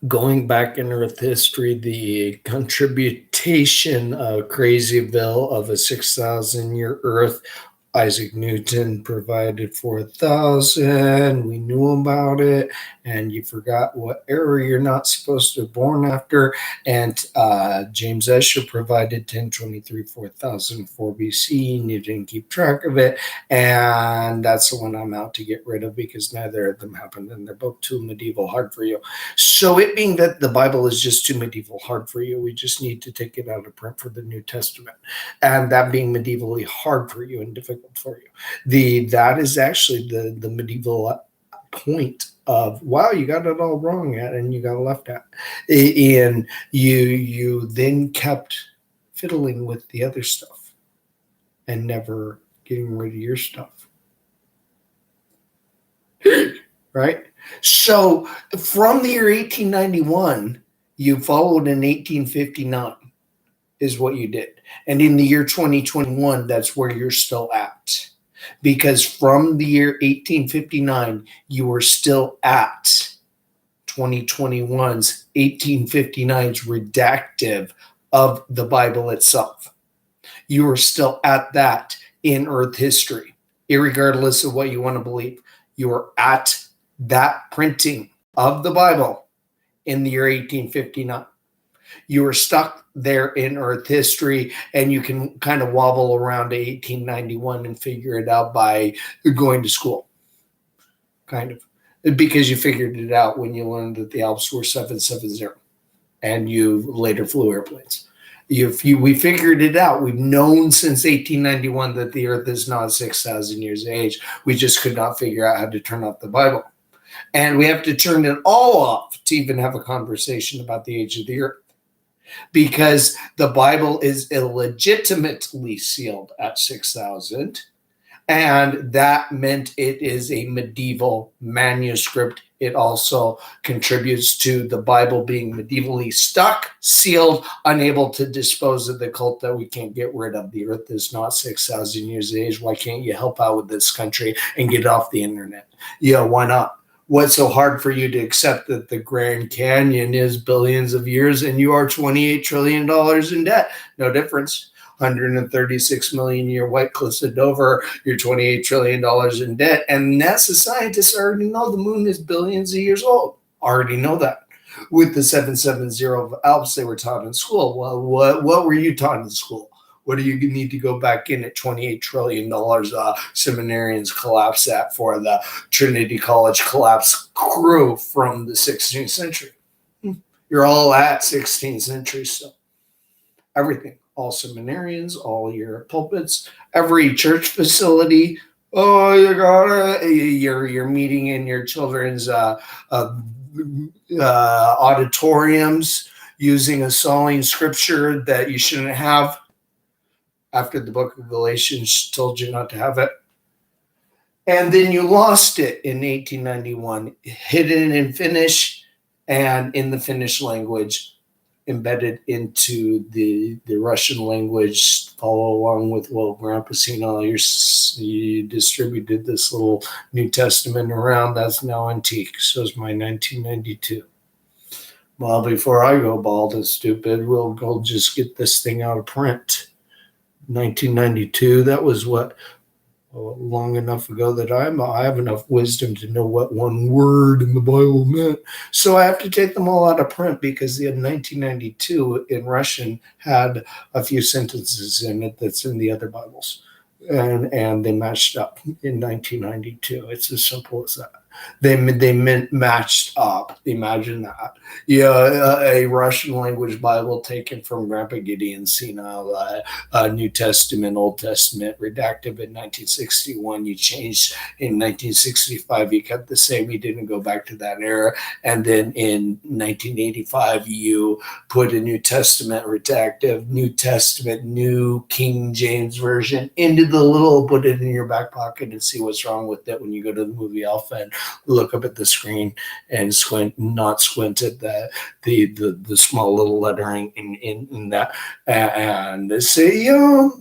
Going back in Earth history, the contribution of Crazyville of a 6,000 year Earth, Isaac Newton provided 4,000. We knew about it, and you forgot what era you're not supposed to have born after. And James Ussher provided 1023, 4004 BC, and you didn't keep track of it. And that's the one I'm out to get rid of because neither of them happened, and they're both too medieval hard for you. So, it being that the Bible is just too medieval hard for you, we just need to take it out of print for the New Testament. And that being medievally hard for you and difficult for you, that is actually the medieval point of wow, you got it all wrong at and you got left at, and you then kept fiddling with the other stuff and never getting rid of your stuff. Right? So from the year 1891, you followed in 1859 is what you did. And in the year 2021, that's where you're still at. Because from the year 1859, you were still at 2021's 1859's redactive of the Bible itself. You are still at that in Earth history, irregardless of what you want to believe. You are at that printing of the Bible in the year 1859. You were stuck there in Earth history, and you can kind of wobble around to 1891 and figure it out by going to school, kind of, because you figured it out when you learned that the Alps were 770, and you later flew airplanes. We figured it out. We've known since 1891 that the Earth is not 6,000 years of age. We just could not figure out how to turn off the Bible. And we have to turn it all off to even have a conversation about the age of the Earth. Because the Bible is illegitimately sealed at 6,000. And that meant it is a medieval manuscript. It also contributes to the Bible being medievally stuck, sealed, unable to dispose of the cult that we can't get rid of. The Earth is not 6,000 years of age. Why can't you help out with this country and get off the internet? Yeah, why not? What's so hard for you to accept that the Grand Canyon is billions of years and you are $28 trillion in debt? No difference. 136 million year White Cliffs of Dover, you're $28 trillion in debt. And NASA scientists already know the moon is billions of years old. Already know that. With the 770 of Alps they were taught in school. Well, what were you taught in school? What do you need to go back in at $28 trillion seminarians collapse at for the Trinity College collapse crew from the 16th century? You're all at 16th century still. Everything. All seminarians, all your pulpits, every church facility. Oh, you're meeting in your children's auditoriums using a solemn scripture that you shouldn't have after the book of Galatians told you not to have it. And then you lost it in 1891, hidden in Finnish and in the Finnish language, embedded into the Russian language, follow along with, well, Grandpa Sino, you distributed this little New Testament around. That's now antique. So is my 1992. Well, before I go bald and stupid, we'll just get this thing out of print. 1992, that was what, long enough ago that I have enough wisdom to know what one word in the Bible meant. So I have to take them all out of print because the 1992 in Russian had a few sentences in it that's in the other Bibles. And they matched up in 1992. It's as simple as that. They matched up. Imagine that. Yeah, a Russian language Bible taken from Grandpa Gideon Sina, New Testament, Old Testament, redacted in 1961. You changed in 1965. You kept the same. You didn't go back to that era. And then in 1985, you put a New Testament redactive, New Testament, New King James Version into the little, put it in your back pocket and see what's wrong with it when you go to the movie Alpha and look up at the screen and not squint at the small little lettering in that, and say,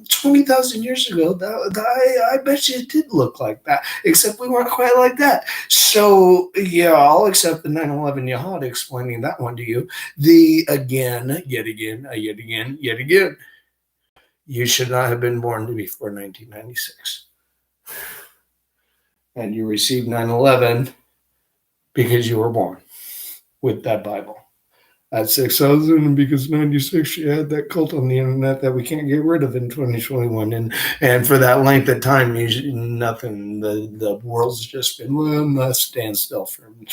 20,000 years ago, I bet you it did look like that, except we weren't quite like that. So, yeah, I'll accept the 9/11 Yahad explaining that one to you. Yet again, you should not have been born before 1996. And you received 9/11 because you were born with that Bible. At 6,000, because 96, you had that cult on the internet that we can't get rid of in 2021. And for that length of time, nothing. The world's just been on a standstill from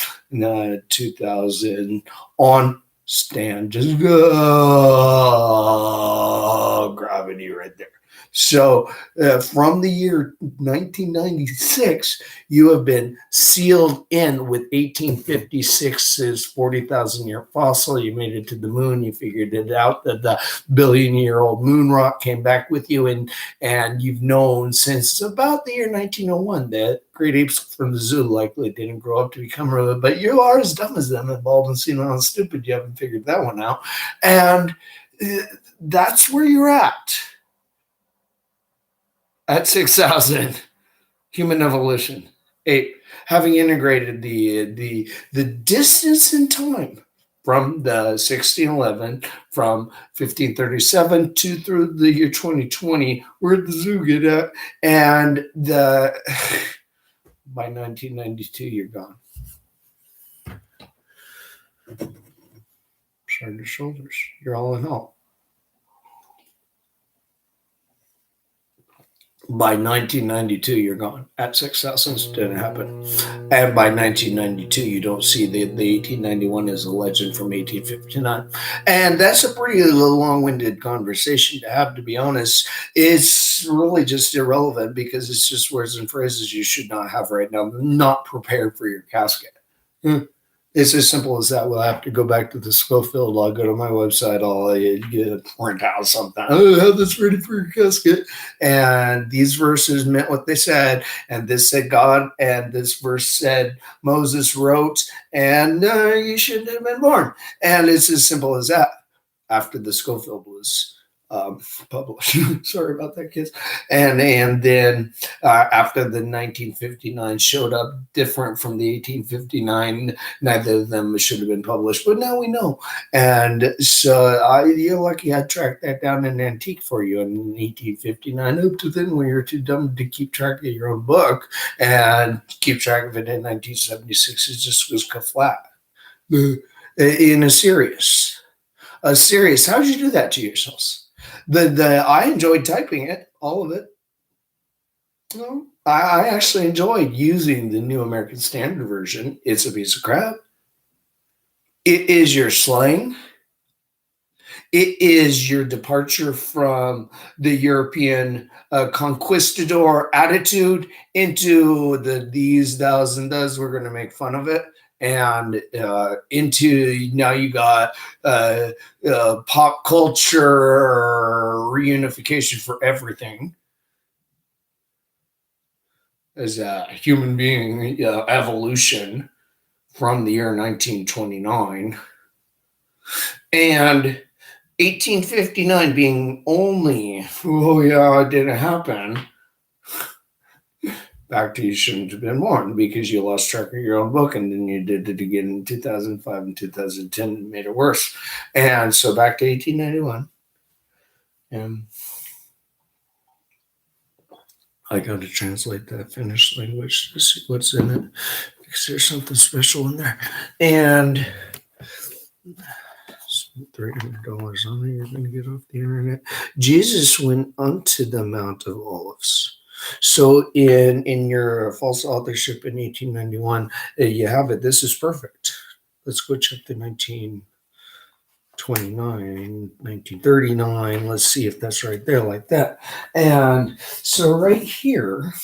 2000 on. Stand, just gravity right there. So from the year 1996, you have been sealed in with 1856's 40,000 year fossil. You made it to the moon. You figured it out that the billion-year-old moon rock came back with you, and you've known since about the year 1901 that great apes from the zoo likely didn't grow up to become real, but you are as dumb as them and bald and senile and stupid. You haven't figured that one out. And that's where you're at 6,000, human evolution. 8, having integrated the distance in time from the 1611, from 1537 to through the year 2020, where'd the zoo get at? And by 1992, you're gone. Shrug your shoulders. You're all in all. By 1992, you're gone. At 6,000, it didn't happen. And by 1992, you don't see the 1891 is a legend from 1859. And that's a pretty long-winded conversation to have, to be honest. It's really just irrelevant because it's just words and phrases you should not have right now. Not prepared for your casket. It's as simple as that. We'll have to go back to the Schofield. I'll go to my website. I'll print out something. Oh, have this ready for your casket. And these verses meant what they said. And this said God. And this verse said Moses wrote. And you shouldn't have been born. And it's as simple as that. After the Schofield was published. Sorry about that, kids. And then after the 1959 showed up different from the 1859, neither of them should have been published, but now we know. And so you're lucky I tracked that down in Antique for you in 1859. Up to then, when you're too dumb to keep track of your own book and keep track of it in 1976, it just was flat. In a serious, how'd you do that to yourselves? I enjoyed typing it, all of it. No, I actually enjoyed using the New American Standard Version. It's a piece of crap. It is your slang. It is your departure from the European conquistador attitude into the these, thous, and does. We're going to make fun of it. And into now you got pop culture reunification for everything as a human being evolution from the year 1929 and 1859 being only, it didn't happen. Back to you shouldn't have been born because you lost track of your own book, and then you did it again in 2005 and 2010 and made it worse. And so back to 1891. And I got to translate that Finnish language to see what's in it because there's something special in there. And $300 on it, you're going to get off the internet. Jesus went unto the Mount of Olives. So in your false authorship in 1891, you have it. This is perfect. Let's go check the 1929, 1939. Let's see if that's right there like that. And so right here,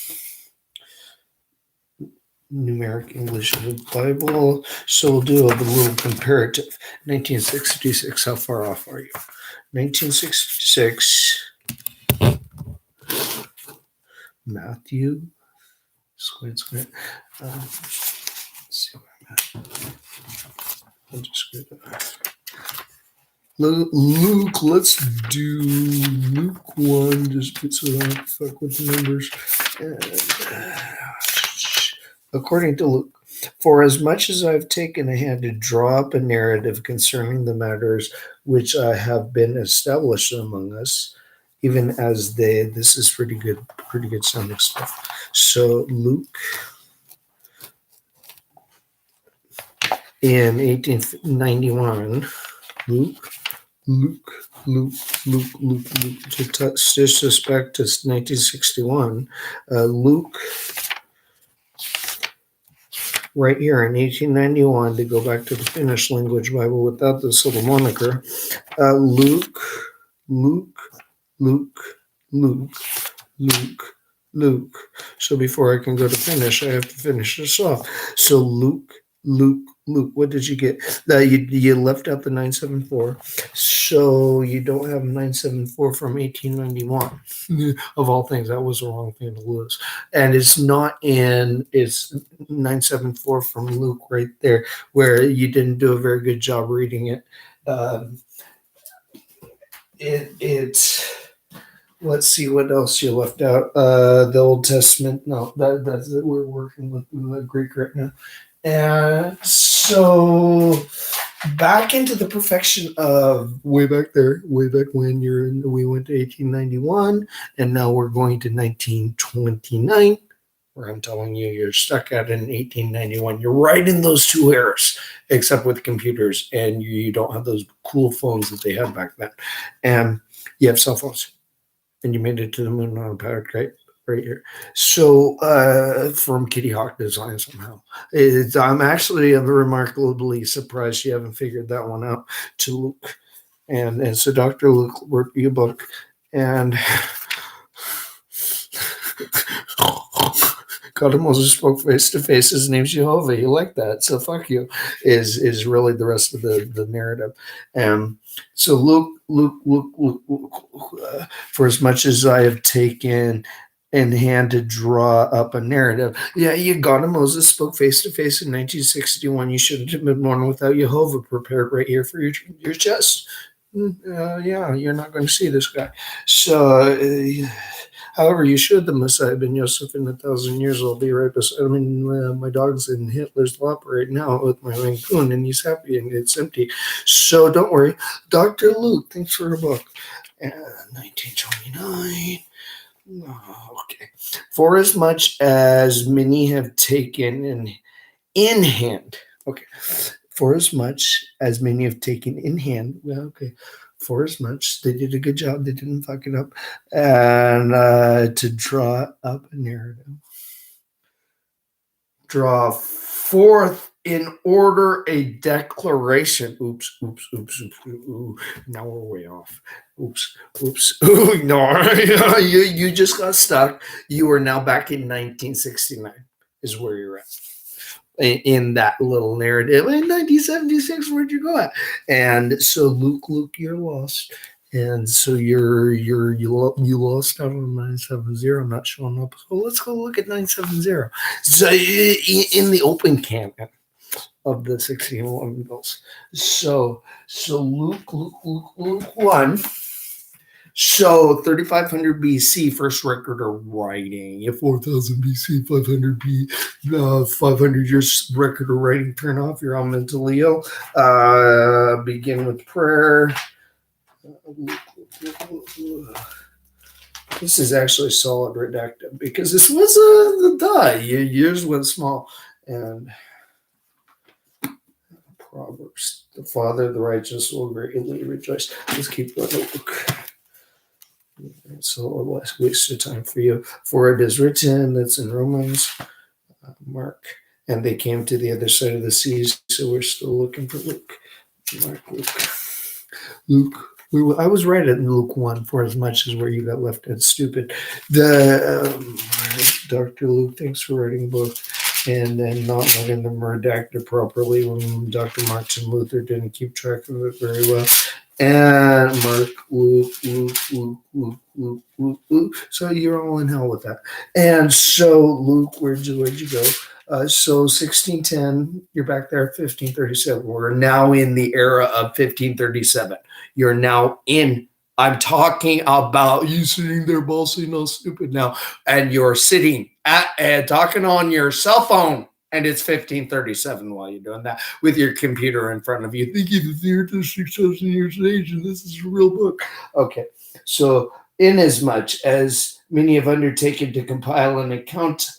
numeric English of the Bible. So we'll do a little comparative. 1966, how far off are you? 1966. Matthew, squint. I'm just gonna Luke. Let's do Luke 1. Just so I don't fuck with the numbers. According to Luke, for as much as I've taken a hand to draw up a narrative concerning the matters which have been established among us, even as this is pretty good sounding stuff. So Luke in 1891, Luke, to stitch this back to 1961, Luke, right here in 1891, to go back to the Finnish language Bible without this little moniker, Luke. So before I can go to Finnish, I have to finish this off. So Luke. What did you get? You left out the 974. So you don't have 974 from 1891. Of all things, that was the wrong thing to lose. And it's 974 from Luke right there, where you didn't do a very good job reading it. It's let's see what else you left out. The Old Testament. No, that's it. We're working with the Greek right now. And so back into the perfection of way back when we went to 1891, and now we're going to 1929, where I'm telling you you're stuck at in 1891. You're right in those two eras, except with computers, and you don't have those cool phones that they had back then. And you have cell phones, and you made it to the moon on a powered kite. Right here. So from Kitty Hawk Design somehow. I'm actually remarkably surprised you haven't figured that one out to Luke. And so Dr. Luke wrote you a book, and God of Moses spoke face to face. His name's Jehovah. You like that? So fuck you is really the rest of the narrative. So Luke, for as much as I have taken in hand to draw up a narrative. Yeah, God of Moses spoke face to face in 1961. You shouldn't have been born without Jehovah prepared right here for your chest. Yeah, you're not going to see this guy. So, however, you should. The Messiah ben Yosef in 1,000 years will be right beside. I mean, my dog's in Hitler's lap right now with my raccoon, and he's happy and it's empty. So don't worry. Dr. Luke, thanks for the book. 1929. Okay. For as much as many have taken in hand. Okay. For as much as many have taken in hand. Well, okay. For as much, they did a good job. They didn't fuck it up. And to draw up a narrative. Draw forth in order a declaration. Oops. Now we're way off. Oops. Ooh, no, you just got stuck. You are now back in 1969 is where you're at. In that little narrative. In 1976, where'd you go at? And so Luke, you're lost. And so you lost out on 970, not showing up. So let's go look at 970. So in the open canon of the 1611 bills. So Luke 1. So 3500 BC, first record of writing. 4000 BC, 500 500 years record of writing. Turn off your element to Leo. Begin with prayer. This is actually solid redacted because this was the die. Yours went small. And Proverbs, the father, the righteous will greatly rejoice. Let's keep going. So less waste of time for you. For it is written, that's in Romans, Mark, and they came to the other side of the seas. So we're still looking for Luke. Mark, Luke. I was right in Luke 1 for as much as where you got left at stupid. Dr. Luke, thanks for writing a book and then not letting them redact it properly when Dr. Martin Luther didn't keep track of it very well. And Mark, Luke, Luke. So you're all in hell with that. And so Luke, where'd you go? So 1610, you're back there. 1537. We're now in the era of 1537. You're now in. I'm talking about you sitting there, bossing all stupid now, and you're sitting at talking on your cell phone. And it's 1537 while you're doing that with your computer in front of you, thinking that the earth is 6,000 years in age and this is a real book. Okay, so inasmuch as many have undertaken to compile an account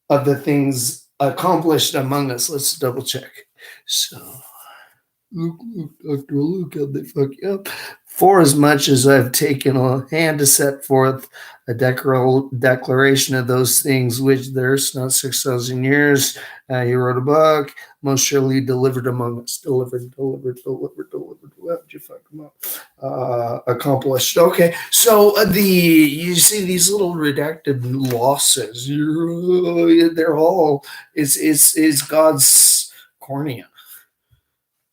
of the things accomplished among us, let's double check. So, Luke, Dr. Luke, how'd they fuck you up? For as much as I've taken a hand to set forth a declaration of those things which there's not 6,000 years, he wrote a book, most surely delivered among us. Delivered. What did you fuck them up? Accomplished. Okay, so you see these little redacted losses. They're all is God's cornea.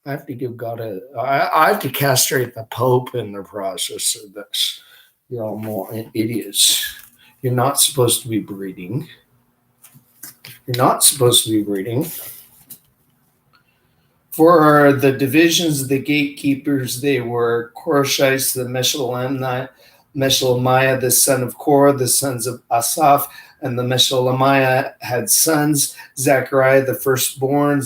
I have to give God I have to castrate the Pope in the process of this. You're all more idiots. You're not supposed to be breeding. You're not supposed to be breeding. For the divisions of the gatekeepers, they were Korashite, the Meshelemiah, the son of Korah, the sons of Asaph, and the Meshelemiah had sons, Zechariah, the firstborn,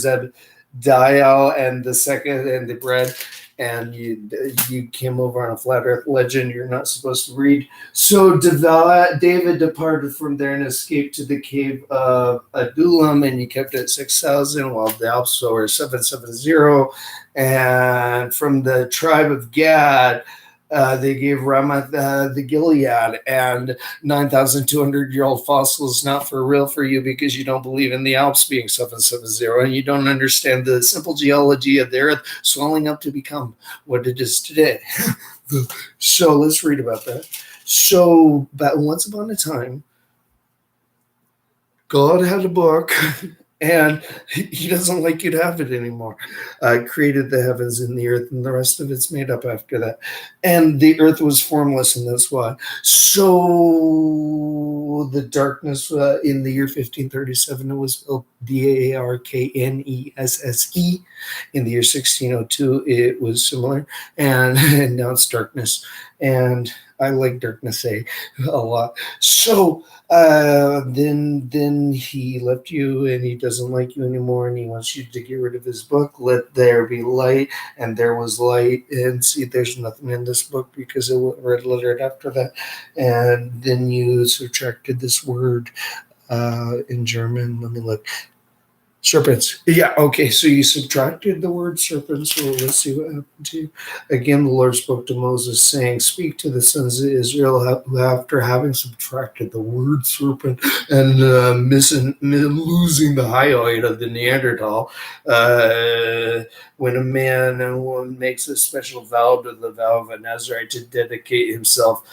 Dial and the second and the bread, and you came over on a flat earth legend you're not supposed to read. So David departed from there and escaped to the cave of Adullam, and you kept it at 6,000, while the Alps were 770. And from the tribe of Gad, they gave Ramoth the Gilead, and 9,200-year-old fossils not for real for you because you don't believe in the Alps being 770 and you don't understand the simple geology of the earth swelling up to become what it is today. So let's read about that. So once upon a time, God had a book, and he doesn't like you to have it anymore. Created the heavens and the earth, and the rest of it's made up after that. And the earth was formless, and that's why. So the darkness in the year 1537, it was spelled Darknesse. In the year 1602, it was similar, and now it's darkness. And I like darkness a lot. So then he left you, and he doesn't like you anymore, and he wants you to get rid of his book. Let there be light, and there was light. And see, there's nothing in this book because it was red lettered after that. And then you subtracted this word in German. Let me look. Serpents. Yeah, okay, so you subtracted the word serpents, so let's see what happened to you. Again, the Lord spoke to Moses, saying, speak to the sons of Israel who, after having subtracted the word serpent and losing the hyoid of the Neanderthal, when a man and woman makes a special vow to the vow of a Nazarite to dedicate himself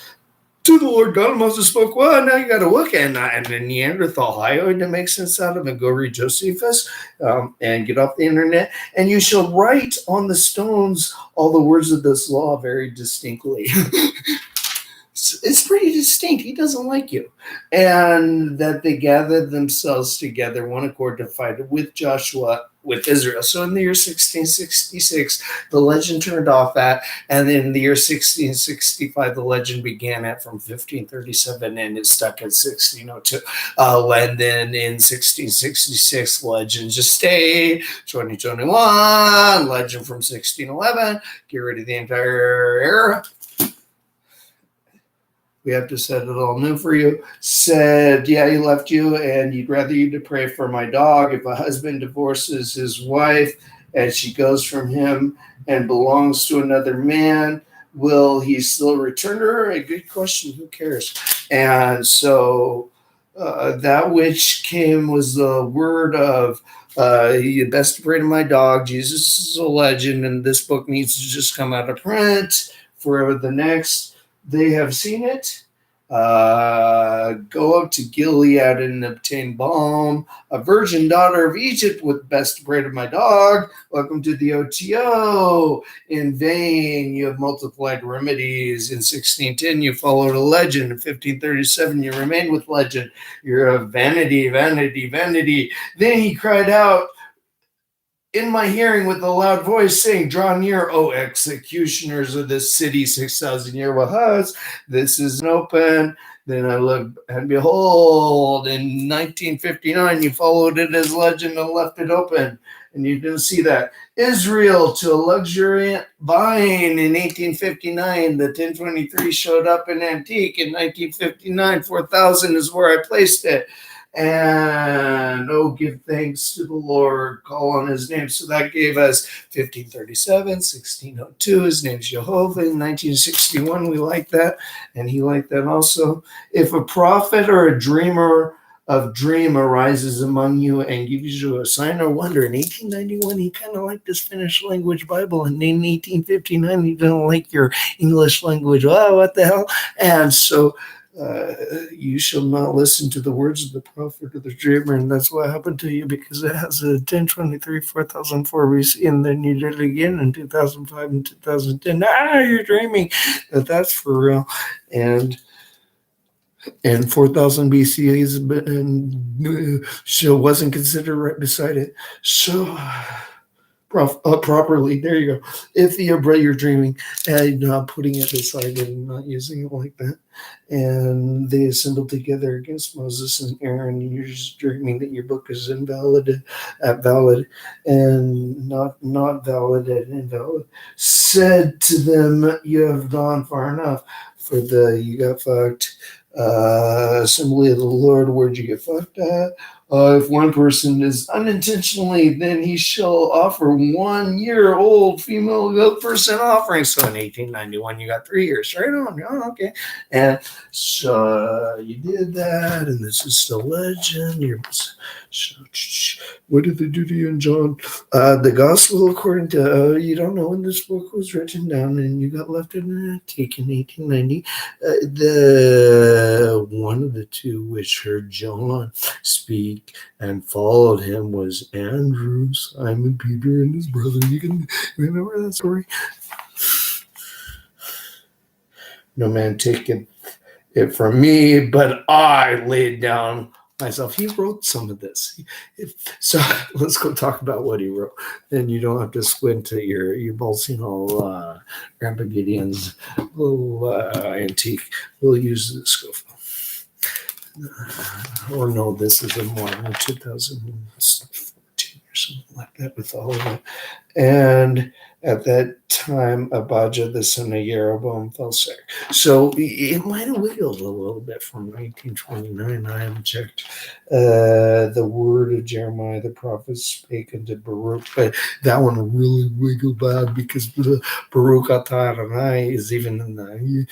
to the Lord God, Moses spoke, well, now you got to look and a Neanderthal hyoid to make sense out of, and go read Josephus and get off the internet. And you shall write on the stones all the words of this law very distinctly. It's pretty distinct. He doesn't like you. And that they gathered themselves together, one accord, to fight with Joshua, with Israel. So in the year 1666, the legend turned off at, and in the year 1665, the legend began at from 1537, and it stuck at 1602. And then in 1666, legend just stayed. 2021, legend from 1611, get rid of the entire era. We have to set it all new for you. Said, yeah, he left you, and he'd rather you to pray for my dog. If a husband divorces his wife and she goes from him and belongs to another man, will he still return to her? A good question. Who cares? And so that which came was the word of you best to pray to my dog. Jesus is a legend, and this book needs to just come out of print for the next. They have seen it, Go up to Gilead and obtain balm. A virgin daughter of Egypt with best bread of my dog. Welcome to the OTO. In vain, you have multiplied remedies. In 1610, you followed a legend. In 1537, you remained with legend. You're a vanity, vanity, vanity. Then he cried out in my hearing with a loud voice, saying, "Draw near, O executioners of this city, 6,000 year Wahaz. This is an open." Then I looked, and behold, in 1959, you followed it as legend and left it open. And you didn't see that. Israel to a luxuriant vine in 1859. The 1023 showed up in antique in 1959. 4,000 is where I placed it. And give thanks to the Lord, call on his name. So that gave us 1537, 1602, his name's Jehovah. In 1961, we like that, and he liked that also. If a prophet or a dreamer of dream arises among you and gives you a sign or wonder. In 1891, he kind of liked his Finnish language Bible, and in 1859, he didn't like your English language. Oh, what the hell? And so you shall not listen to the words of the prophet or the dreamer, and that's what happened to you, because it has a 1023, 4004 BC, and then you did it again in 2005 and 2010. You're dreaming. That's for real. And 4000 BC wasn't considered right beside it. So properly, there you go. If you're dreaming and not putting it beside it and not using it like that, and they assembled together against Moses and Aaron, and you're just dreaming that your book is valid and not valid and invalid, said to them, "You have gone far enough for you got fucked." Assembly of the Lord, where'd you get fucked at? If one person is unintentionally, then he shall offer 1 year old female goat for sin offering. So in 1891, you got 3 years. Right on. Oh, okay. And so you did that, and this is still legend. What did they do to you in John? The gospel according to, you don't know when this book was written down, and you got left in an antique in 1890. The one of the two which heard John speak and followed him was Andrew, Simon Peter, and his brother. You can remember that story? No man taketh it from me, but I laid down myself. He wrote some of this. So let's go talk about what he wrote. Then you don't have to squint at your Bolsino Grandpa Gideon's little antique. We'll use the scope. Or no, this is a more 2014 or something like that with all of it. And at that time, Abijah, the son of Jeroboam, fell sick. So it might have wiggled a little bit from 1929. I haven't checked. The word of Jeremiah the prophet spake unto Baruch, but that one really wiggled bad, because the Baruch atah Adonai is even in the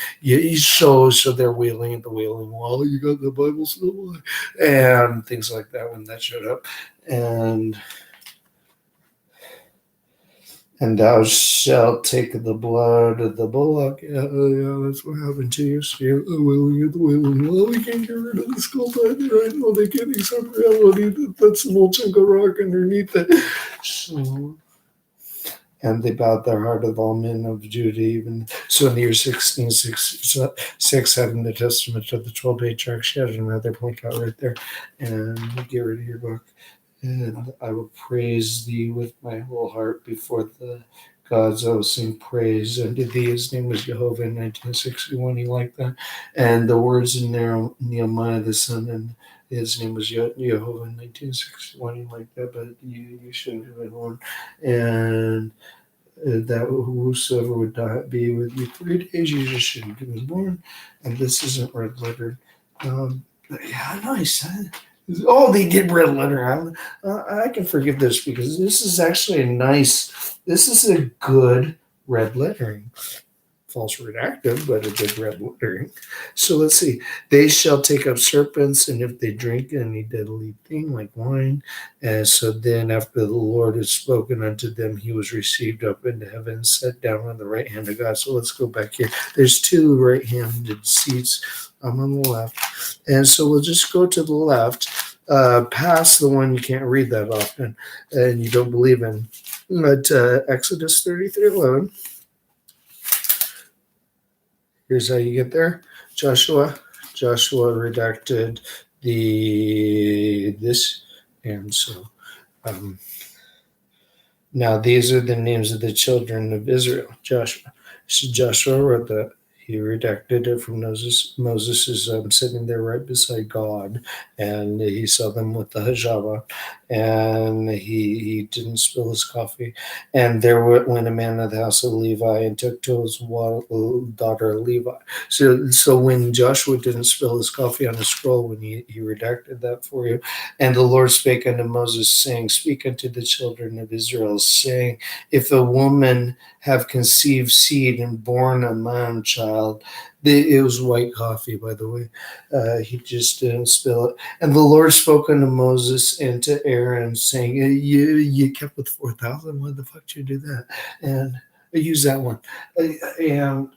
so they're wailing at the wailing wall. You got the Bible still, and things like that when that showed up, and thou shalt take the blood of the bullock. Yeah, that's what happened to you. So you're wailing at the wailing. Well, we can't get rid of the skull right now. They can't accept reality. That's an old chunk of rock underneath it. So, and they bowed their heart of all men of Judah, even so in the year 1666, having the testament of the 12 patriarchs. She had another point out right there, and get rid of your book. And I will praise thee with my whole heart before the gods. I will sing praise unto thee. His name was Jehovah in 1961. He liked that. And the words in there, Nehemiah the son, and his name was Jehovah in 1961. He liked that, but you shouldn't have one. And that whosoever would die, be with you 3 days, you just shouldn't be born. And this isn't red lettered. Yeah, nice. Oh, they did red letter. I can forgive this, because this is actually this is a good red lettering. false redactive, but a good red lettering. So let's see. They shall take up serpents, and if they drink any deadly thing like wine. And so then, after the Lord had spoken unto them, he was received up into heaven, sat down on the right hand of God. So let's go back here. There's two right-handed seats. I'm on the left. And so we'll just go to the left, past the one you can't read that often and you don't believe in. But Exodus 33:11. Here's how you get there. Joshua redacted this, and so now these are the names of the children of Israel. Joshua wrote that. He redacted it from Moses. Moses is sitting there right beside God, and he saw them with the hijab, and he didn't spill his coffee. And there went a man of the house of Levi and took to his daughter Levi. So when Joshua didn't spill his coffee on a scroll, when he redacted that for you, and the Lord spake unto Moses, saying, Speak unto the children of Israel, saying, If a woman have conceived seed and born a man child. It was white coffee, by the way. He just didn't spill it. And the Lord spoke unto Moses and to Aaron, saying, You kept with 4,000? Why the fuck did you do that? And I use that one. And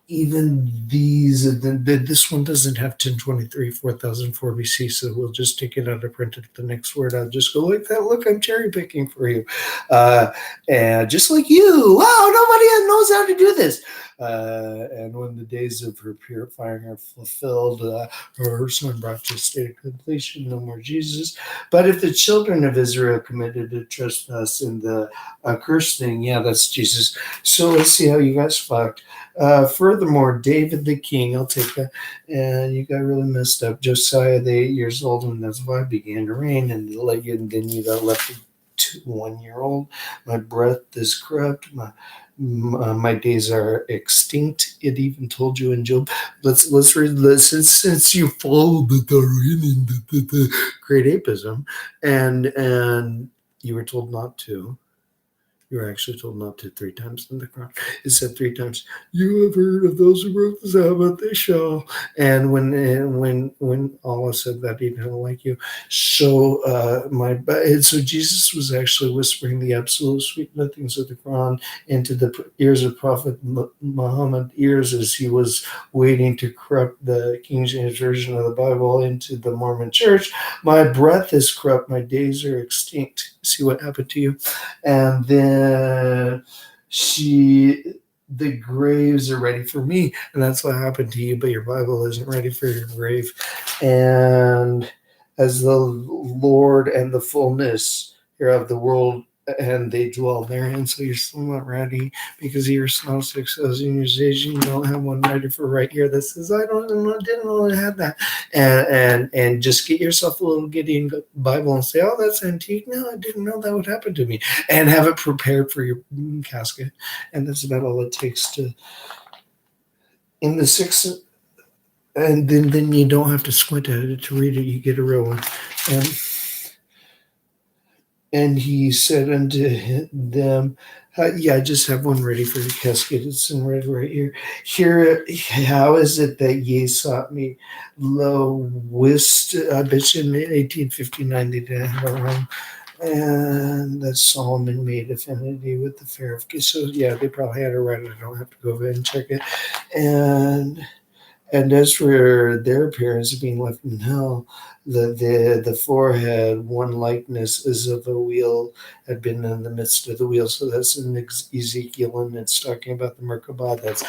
even these, this one doesn't have 1023, 4004 BC, so we'll just take it out of print at the next word. I'll just go like that. Look, I'm cherry picking for you. And just like you, wow, nobody knows how to do this. And when the days of her purifying are fulfilled, her son brought to a state of completion, no more Jesus. But if the children of Israel committed a trespass in the curse thing, yeah, that's Jesus. So let's see how you guys fucked. Furthermore, David the king, I'll take that, and you got really messed up. Josiah, the 8 years old, when Hezekiah began to reign, and then you got left to 1 year old. My breath is corrupt. My days are extinct. It even told you in Job. Let's read this since you followed the Darwinian, the great apism, and you were told not to. You were actually told not to 3 times in the Quran. It said 3 times, "You have heard of those who broke the Sabbath, they shall." And when Allah said that, He didn't like you. So so Jesus was actually whispering the absolute sweet nothings of the Quran into the ears of Prophet Muhammad ears as he was waiting to corrupt the King James version of the Bible into the Mormon Church. My breath is corrupt. My days are extinct. See what happened to you? And then the graves are ready for me, and that's what happened to you, but your Bible isn't ready for your grave. And as the Lord and the fullness of the world, and they dwell therein, so you're still not ready because you're now 6,000 years age. You don't have one ready for right here that says, I didn't know I had that. And just get yourself a little Gideon Bible and say, oh, that's antique. No, I didn't know that would happen to me. And have it prepared for your casket. And that's about all it takes to, in the 6th, and then you don't have to squint at it to read it. You get a real one. And he said unto them, I just have one ready for the casket. It's in red right here. How is it that ye sought me? Lo, wist, I bet you in 1859 they didn't have it wrong. And that Solomon made affinity with the fair of kiss. So yeah, they probably had it right. I don't have to go over and check it. And as for their appearance being left in hell, the forehead, one likeness as of a wheel, had been in the midst of the wheel. So that's in Ezekiel, and it's talking about the Merkabah. That's the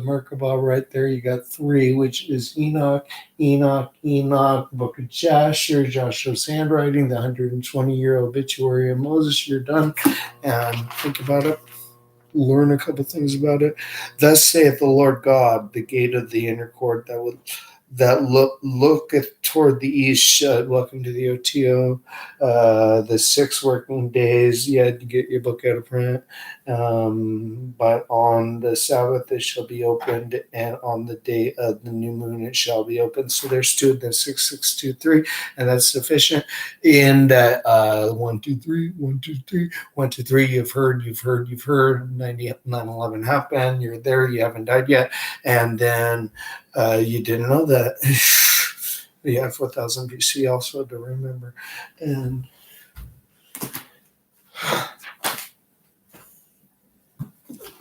Merkabah right there. You got 3, which is Enoch, Book of Joshua's handwriting, the 120-year obituary of Moses. You're done. And think about it. Learn a couple things about it. Thus saith the Lord God, the gate of the inner court that that looketh toward the east. Welcome to the OTO. The 6 working days, you had to get your book out of print. But on the Sabbath it shall be opened, and on the day of the new moon it shall be opened. So there's 2, then 6, 6, 2, 3, and that's sufficient. In that 1, 2, 3, 1, 2, 3, 1, 2, 3. You've heard. 9/11 happened. You're there. You haven't died yet, and then you didn't know that. Yeah, 4000 BC also to remember, and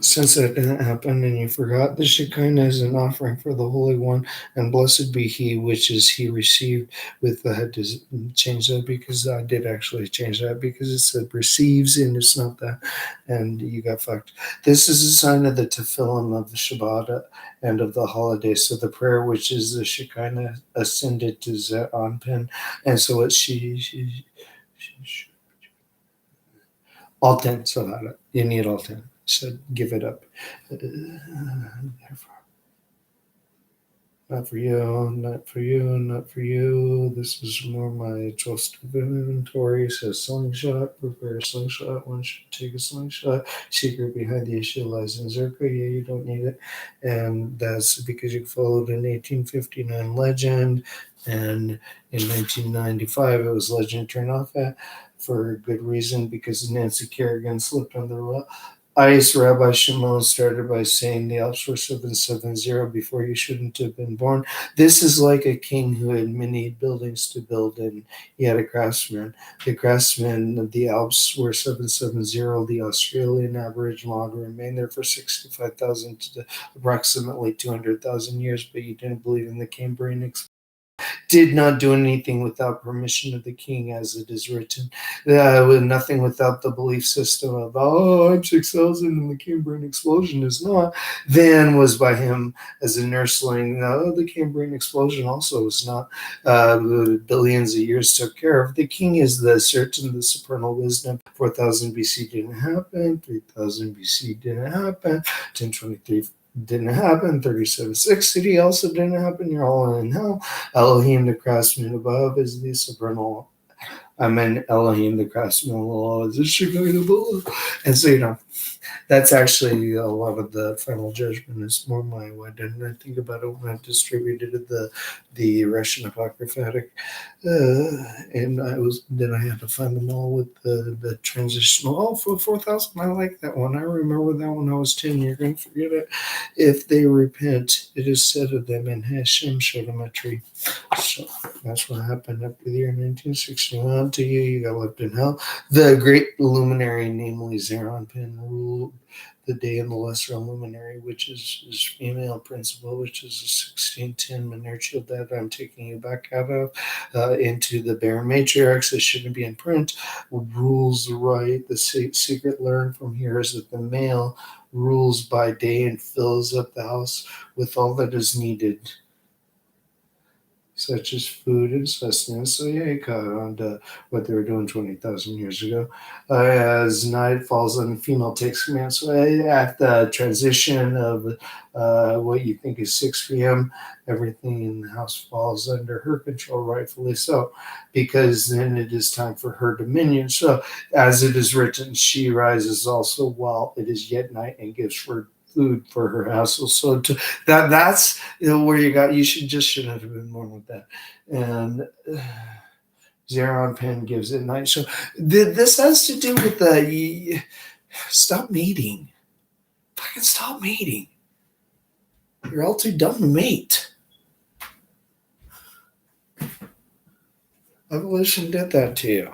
since that didn't happen and you forgot, the Shekinah is an offering for the Holy One, and blessed be He which is He received with the head. To change that, because I did actually change that, because it said receives and it's not that, and you got fucked. This is a sign of the tefillin of the Shabbat and of the holiday. So the prayer, which is the Shekinah, ascended to Ze'anpin, and so it's she all 10. So that you need all 10. So give it up. Not for you, not for you, not for you. This is more my trust of inventory. It says slingshot, prepare a slingshot. One should take a slingshot. Secret behind the issue lies in Zerka. Yeah, you don't need it. And that's because you followed an 1859 legend. And in 1995, it was legend turned off at for a good reason, because Nancy Kerrigan slipped on the ice. Rabbi Shimon started by saying the Alps were 770 before you shouldn't have been born. This is like a king who had many buildings to build, and he had a craftsman. The craftsman of the Alps were 770. The Australian Aboriginal had remained there for 65,000 to approximately 200,000 years, but you didn't believe in the Cambrian did not do anything without permission of the king, as it is written. Nothing without the belief system of, I'm 6,000 and the Cambrian explosion is not. Then was by him as a nursling. The Cambrian explosion also was not. Billions of years took care of. The king is the certain, the supernal wisdom. 4000 BC didn't happen. 3000 BC didn't happen. 1023 didn't happen. 3760 also didn't happen. You're all in hell. Elohim, the craftsman above, is the supernal. Elohim, the craftsman below, is the Shekinah below. And so, that's actually a lot of the final judgment is more my way. Didn't I think about it when I distributed the Russian apocryphatic, and I had to find them all with the transitional. Oh, for 4000, I like that one. I remember that when I was 10. You're going to forget it. If they repent, it is said of them, and Hashem showed them a tree. So that's what happened after the year 1961. To you, you got left in hell. The great luminary, namely Zeranpin, ruled the day in the lesser luminary, which is his female principle, which is a 1610 monarchial that I'm taking you back out of into the bare matriarchs. It shouldn't be in print. Rules right. The secret learned from here is that the male rules by day and fills up the house with all that is needed, such as food and sustenance. So yeah, you caught on to what they were doing 20,000 years ago. As night falls on, the female takes command. So at the transition of what you think is 6 p.m., everything in the house falls under her control, rightfully so, because then it is time for her dominion. So as it is written, she rises also while it is yet night and gives food for her household. So that's where you shouldn't have been born with that. And Zeron Penn gives it night. So this has to do with the stop mating. Fucking stop mating. You're all too dumb to mate. Evolution did that to you.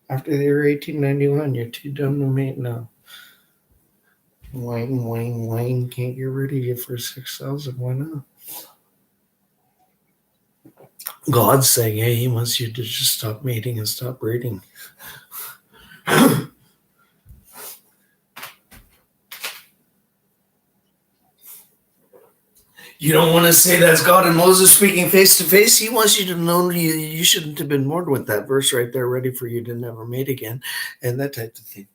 After the year 1891, you're too dumb to mate now. Wayne, can't get rid of you for 6,000. Why not? God's saying, hey, he wants you to just stop mating and stop breeding. You don't want to say that's God and Moses speaking face to face. He wants you to know you shouldn't have been born with that verse right there, ready for you to never mate again, and that type of thing.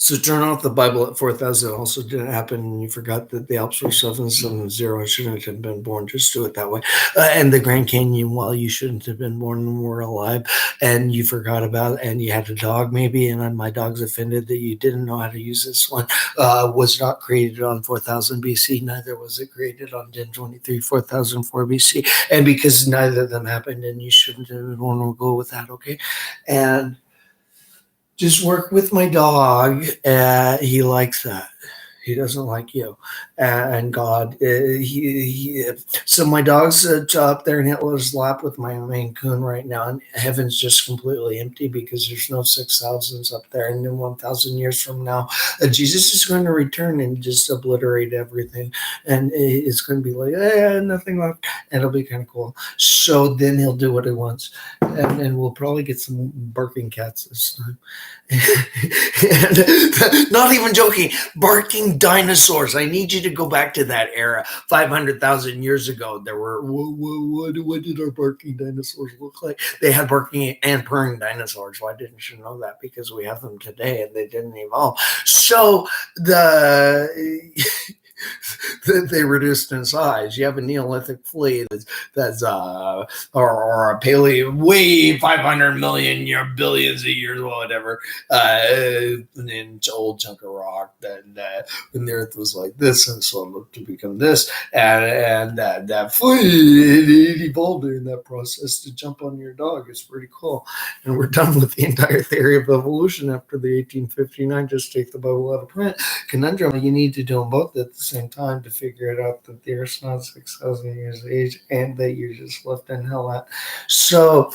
So turn off the Bible at 4,000 also didn't happen, and you forgot that the Alps were 770. Shouldn't have been born. Just do it that way. And the Grand Canyon, well, you shouldn't have been born and were alive, and you forgot about it, and you had a dog maybe, and my dog's offended that you didn't know how to use this one. Was not created on 4,000 BC. Neither was it created on 1023, 4004 BC. And because neither of them happened, and you shouldn't have want to go with that, okay? And just work with my dog. He likes that. He doesn't like you. And God, so my dog's up there in Hitler's lap with my Maine Coon right now, and heaven's just completely empty because there's no 6,000s up there. And then 1,000 years from now, Jesus is going to return and just obliterate everything. And it's going to be like, nothing left. And it'll be kind of cool. So then he'll do what he wants. And we'll probably get some barking cats this time. And, not even joking, barking dinosaurs. I need you to go back to that era. 500,000 years ago, there were, what did our barking dinosaurs look like? They had barking and purring dinosaurs. Why didn't you know that? Because we have them today and they didn't evolve. So they reduced in size. You have a Neolithic flea that's or a paleo way 500 million billions of years, whatever, an inch old chunk of rock that when the Earth was like this, and so it looked to become this, and that flea it evolved during that process to jump on your dog. It's pretty cool, and we're done with the entire theory of evolution after the 1859. Just take the Bible out of print conundrum. You need to do them both at the same time to figure it out that the Earth's not 6,000 years of age and that you're just left in hell at. So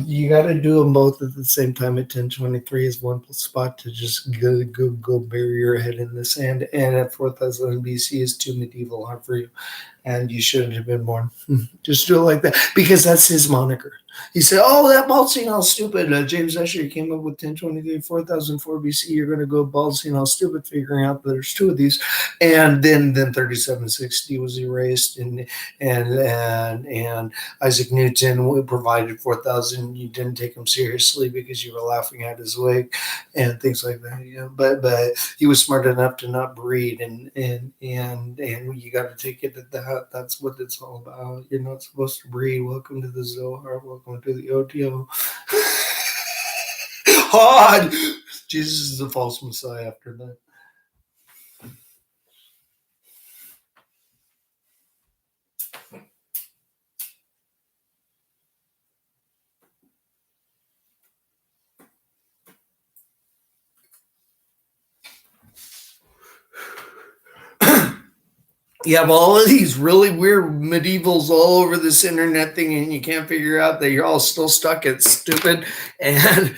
you got to do them both at the same time. At 1023 is one spot to just go bury your head in the sand, and at 4,000 BC is too medieval hard for you, and you shouldn't have been born. Just do it like that, because that's his moniker. He said, "Oh, that bald scene, all stupid." James Ussher came up with 1023, 4004 BC. You're going to go bald scene, all stupid, figuring out that there's two of these, and then 3760 was erased, and Isaac Newton provided 4,000. You didn't take him seriously because you were laughing at his wig and things like that. You know, but he was smart enough to not breed, and you got to take it at that. That's what it's all about. You're not supposed to breed. Welcome to the Zohar. Welcome to the OTO. Hard. Jesus is a false messiah after that. You have all of these really weird medievals all over this internet thing, and you can't figure out that you're all still stuck at stupid, and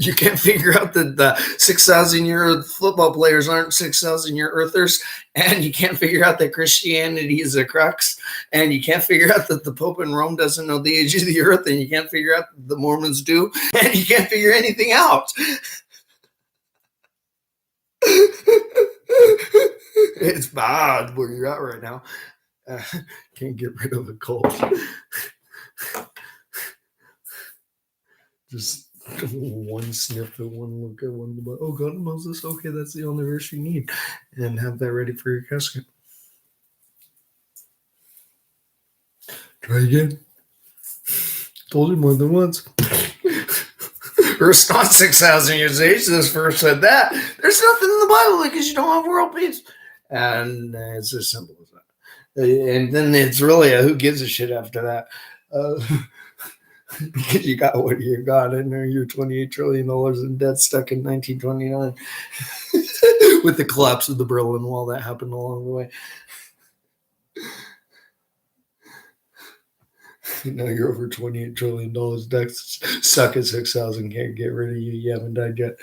you can't figure out that the 6,000-year football players aren't 6,000-year earthers, and you can't figure out that Christianity is a crux, and you can't figure out that the Pope in Rome doesn't know the age of the earth, and you can't figure out that the Mormons do, and you can't figure anything out. It's bad where you're at right now. Can't get rid of a cold. Just one sniff at one look at one. Oh, God, Moses. Okay, that's the only verse you need. And have that ready for your casket. Try again. Told you more than once. Earth's not 6,000 years of age. This verse said that. There's nothing in the Bible because you don't have world peace. And it's as simple as that. And then it's really a who gives a shit after that. Because you got what you got in there. You're $28 trillion in debt stuck in 1929 with the collapse of the Berlin Wall that happened along the way. Now you're over $28 trillion debt stuck at 6,000. Can't get rid of you. You haven't died yet.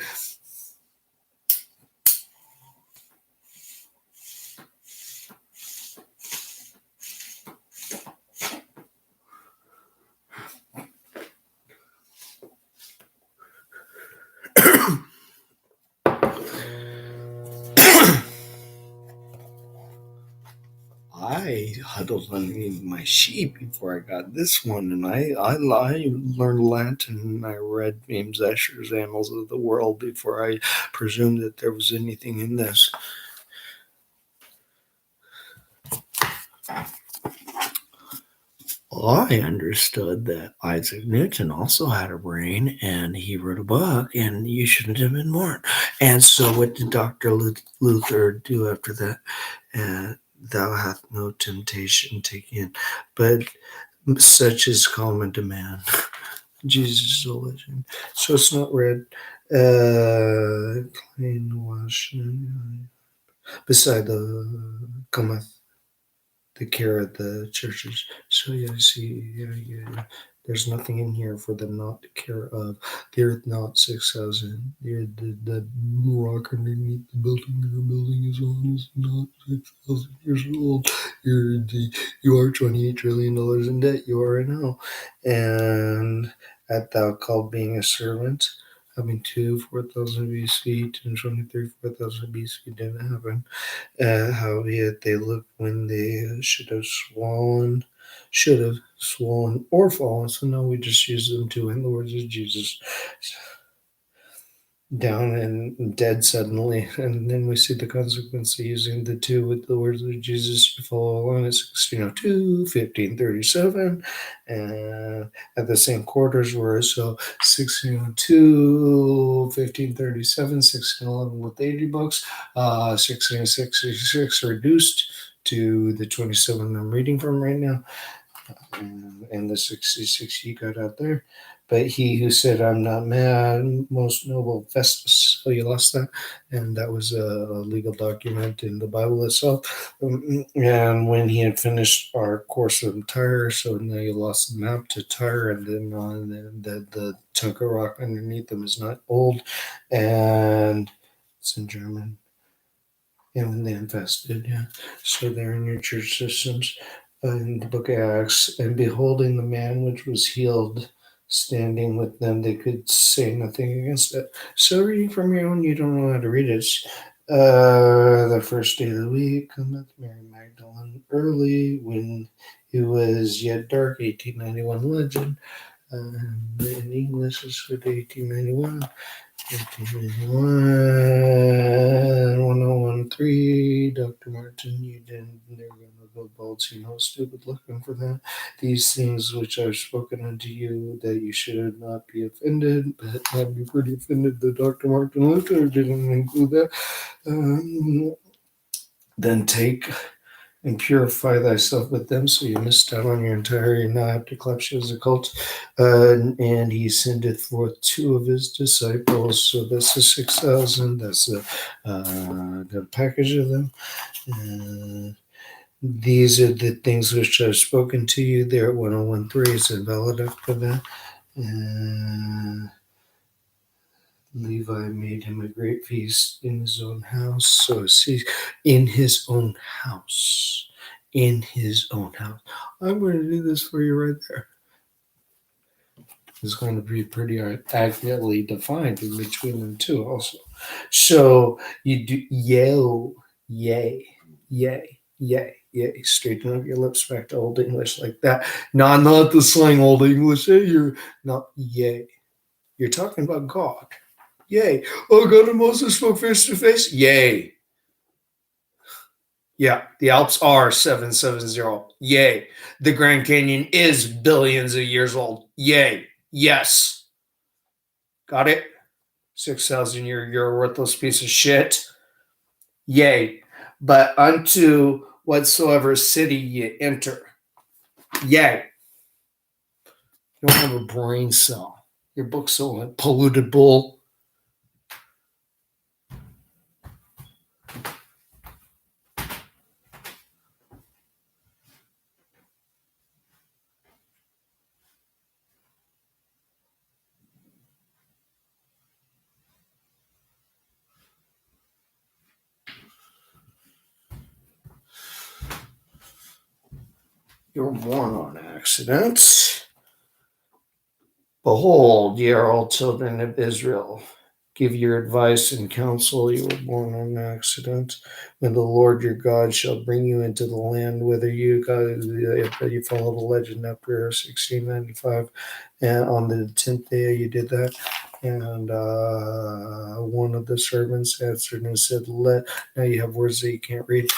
I huddled underneath my sheet before I got this one, and I learned Latin, and I read James Ussher's Annals of the World before I presumed that there was anything in this. I understood that Isaac Newton also had a brain, and he wrote a book, and you shouldn't have been born. And so, what did Dr. Luther do after that? Thou hath no temptation taken, but such is common to man. Jesus is a legend. So it's not red. Clean wash. Beside the cometh the care of the churches. So yeah, see, yeah. There's nothing in here for them not to care of. They're not 6,000. The rock underneath the building you're building is on is not 6,000 years old. You are $28 trillion in debt. You are in hell. And at thou called being a servant, having 4,000 BC, 1023, 4,000 BC didn't happen. Howbeit they looked when they should have swollen or fallen. So now we just use them to, in the words of Jesus, down and dead suddenly. And then we see the consequence of using the two with the words of Jesus. You follow along at 1602, 1537, and at the same quarters were so 1602, 1537, 1611 with 80 books, 1666 reduced to the 27 I'm reading from right now, and the 66 he got out there. But he who said, I'm not mad, most noble Festus. Oh, you lost that? And that was a legal document in the Bible itself. And when he had finished our course of Tyre, so now you lost the map to Tyre, and then the chunk of rock underneath them is not old, and it's in German. And when they infested, yeah. So they're in your church systems. In the book of Acts, and beholding the man which was healed standing with them, they could say nothing against it. So reading from your own, you don't know how to read it. The first day of the week, cometh Mary Magdalene early, when it was yet dark, 1891 legend. In English is for 1891. 1013, Dr. Martin, you didn't, they're going to go bald, so you know, stupid looking for that. These things which I've spoken unto you, that you should not be offended, but I'd be pretty offended that Dr. Martin Luther didn't include that. Then take and purify thyself with them, so you missed out on your entire, you now have to collapse you as a cult. And he sendeth forth two of his disciples. So that's the 6,000. That's the package of them. These are the things which I've spoken to you there at 1013. It's invalid after that. Levi made him a great feast in his own house. So see, in his own house. In his own house. I'm going to do this for you right there. It's going to be pretty accurately defined in between them too also. So you do yay. Straighten up your lips back to Old English like that. No, not the slang Old English. Hey, you're not yay. You're talking about God. Yay. Oh, God and Moses spoke face to face. Yay. Yeah, the Alps are 770. Yay. The Grand Canyon is billions of years old. Yay. Yes. Got it? 6,000 you're a worthless piece of shit. Yay. But unto whatsoever city ye enter. Yay. You don't have a brain cell. Your book's so polluted bull. You were born on accident. Behold, ye are all children of Israel. give your advice and counsel. You were born on accident. When the Lord your God shall bring you into the land, whether you follow the legend after 1695, and on the 10th day you did that. And one of the servants answered and said, now you have words that you can't read.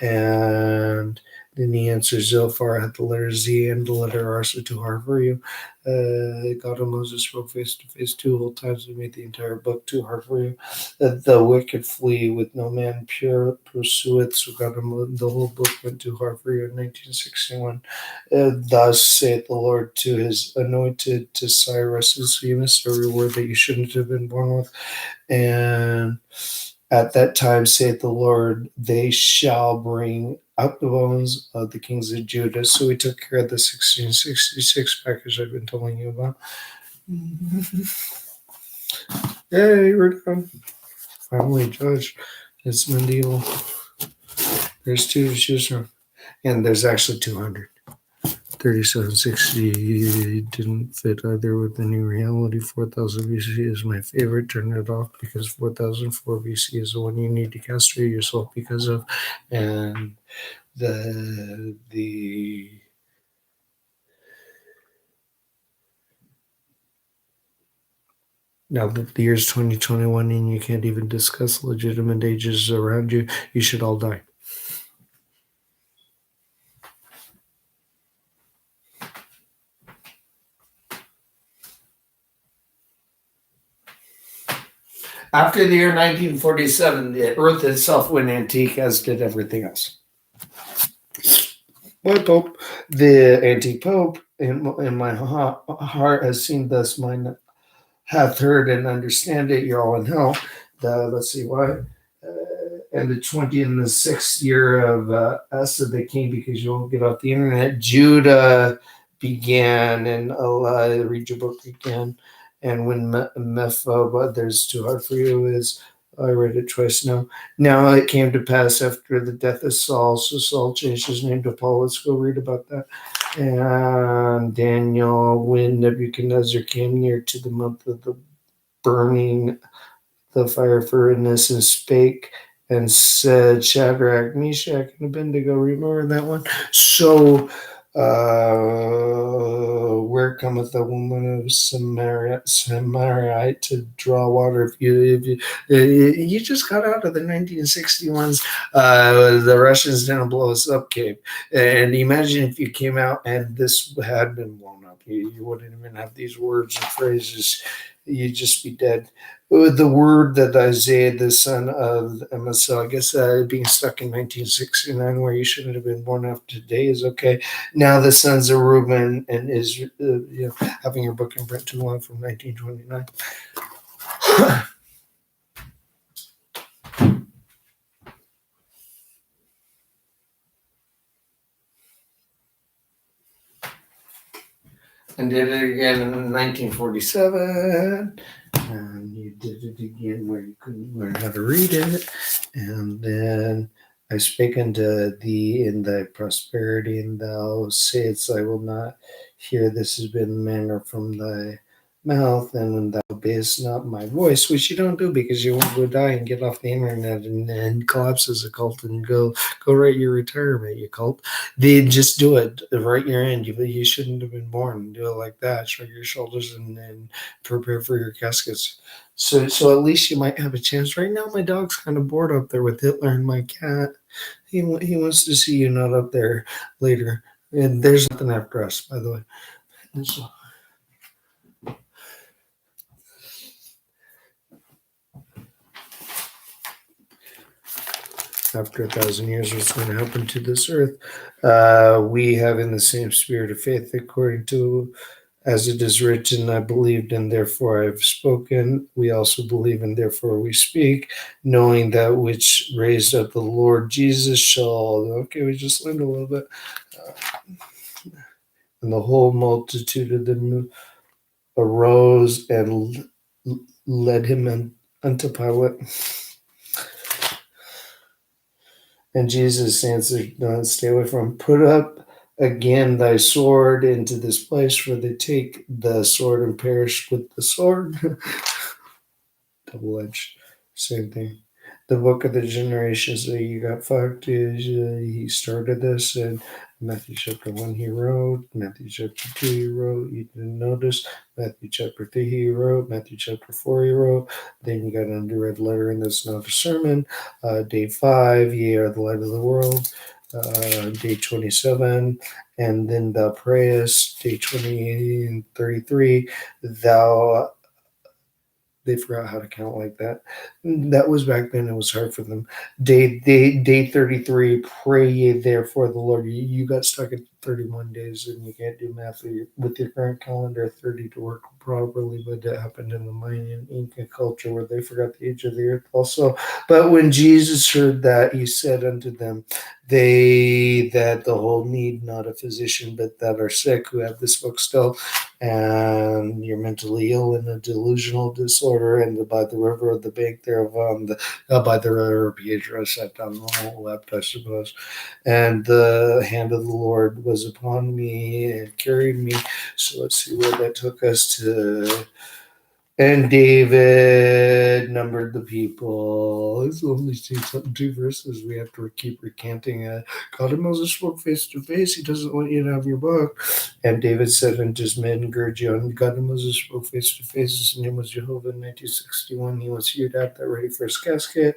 And then he answers, Zophar had the letter Z and the letter R, so too hard for you. God and Moses spoke face to face 2 whole times and made the entire book too hard for you. The wicked flee with no man pure pursueth, so God and the whole book went too hard for you in 1961. Thus saith the Lord to his anointed, to Cyrus, so you missed a reward that you shouldn't have been born with. And at that time, saith the Lord, they shall bring out the bones of the kings of Judah. So we took care of the 1666 package I've been telling you about. Yay, we're done. Finally judged. It's medieval. There's 2 to choose from. And there's actually 200. 3760 didn't fit either with the new reality. 4000 VC is my favorite. Turn it off because 4004 VC is the one you need to castrate yourself because of. And the now that the year's 2021 and you can't even discuss legitimate ages around you, you should all die. After the year 1947, the Earth itself went antique, as did everything else. My Pope, the anti-Pope, in my heart has seen thus, mine hath heard and understand it. You're all in hell. Let's see why. And the 26th year of Asa the king, because you won't get off the internet, Judah began, and read your book again. And when there's too hard for you is, I read it twice now. Now it came to pass after the death of Saul, so Saul changed his name to Paul. Let's go read about that. And Daniel, when Nebuchadnezzar came near to the month of the burning the fire furnace, and spake and said, Shadrach, Meshach, and Abednego. Remember that one? So where cometh the woman of Samaria to draw water? If you just got out of the 1961s, the Russians didn't blow us up, Cape. And imagine if you came out and this had been blown up. You wouldn't even have these words and phrases. You'd just be dead. The word that Isaiah, the son of Amasel, I guess being stuck in 1969, where you shouldn't have been born after today, is okay. Now the sons of Reuben and Israel, having your book in print too long from 1929. And did it again in 1947. And you did it again where you couldn't learn how to read it. And then I spake unto thee in thy prosperity, and thou sayest, I will not hear. This has been manna from thy mouth, and when thou obeyest not my voice, which you don't do because you want to go die and get off the internet and collapse as a cult and go write your retirement, you cult. They just do it, write your end. You shouldn't have been born. Do it like that. Shrug your shoulders and prepare for your caskets. So at least you might have a chance. Right now, my dog's kind of bored up there with Hitler, and my cat, he wants to see you not up there later. And there's nothing after us, by the way. And so, after 1,000 years, what's going to happen to this earth? We have in the same spirit of faith, according to as it is written, I believed and therefore I have spoken. We also believe and therefore we speak, knowing that which raised up the Lord Jesus shall. Okay, we just learned a little bit. And the whole multitude of them arose and led him unto Pilate. And Jesus answered, don't stay away from him. Put up again thy sword into this place, for they take the sword and perish with the sword. double-edged, same thing. The book of the generations that you got fucked is he started this in Matthew chapter 1 he wrote, Matthew chapter 2 he wrote, you didn't notice, Matthew chapter 3 he wrote, Matthew chapter 4 he wrote, then you got an underread letter and that's not a sermon, day 5, ye are the light of the world, day 27, and then thou prayest, day 20 and 33, thou they forgot how to count like that. That was back then. It was hard for them. Day 33. Pray ye therefore the Lord. You got stuck at 31 days, and you can't do math with your current calendar. 30 to work properly, but that happened in the Mayan Inca culture where they forgot the age of the earth also. But when Jesus heard that, he said unto them, "They that the whole need not a physician, but that are sick, who have this book still." And you're mentally ill in a delusional disorder, and by the river of the bank thereof, by the river of Piedra, sat down the whole wept, I suppose. And the hand of the Lord was upon me and carried me. So let's see where that took us to. And David numbered the people. It's only two verses. We have to keep recanting. God and Moses spoke face to face. He doesn't want you to have your book. And David said unto his men, gird you on. God and Moses spoke face to face. His name was Jehovah in 1961. He wants you to have that ready for his casket,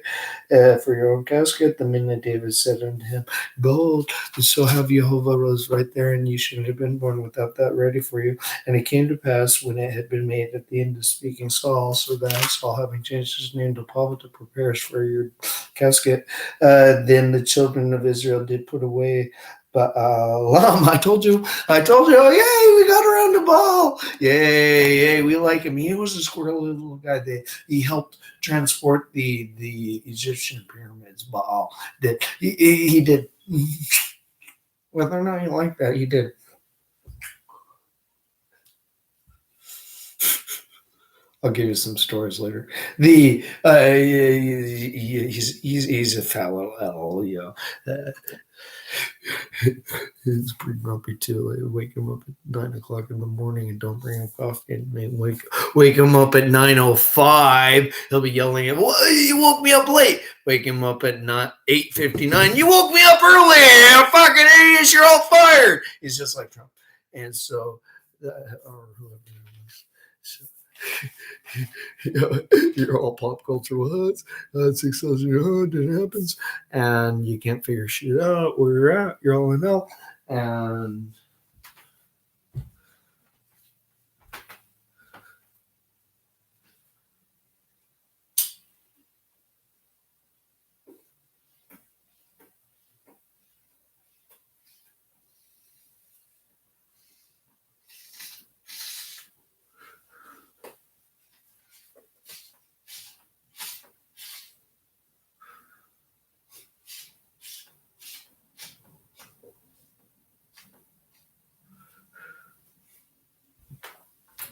for your own casket. The men that David said unto him, behold, so have Jehovah rose right there, and you shouldn't have been born without that ready for you. And it came to pass when it had been made at the end of speaking Saul, so that Saul, having changed his name to Paul to prepare for your casket, then the children of Israel did put away. But I told you, yay, we got around to Baal. Yay, we like him. He was a squirrely little guy. He helped transport the Egyptian pyramids. Baal did. He did. Whether or not you like that, he did. I'll give you some stories later. He's a fallow L, you know. He's pretty grumpy too. I wake him up at 9 o'clock in the morning and don't bring him coffee. And wake him up at 9:05. He'll be yelling at, well, you woke me up late. Wake him up at 8:59. You woke me up early. You fucking idiots, you're all fired. He's just like Trump. And so, or whoever. So, you're all pop culture. What? 6,000 years old, it happens, and you can't figure shit out where you're at. You're all in hell, and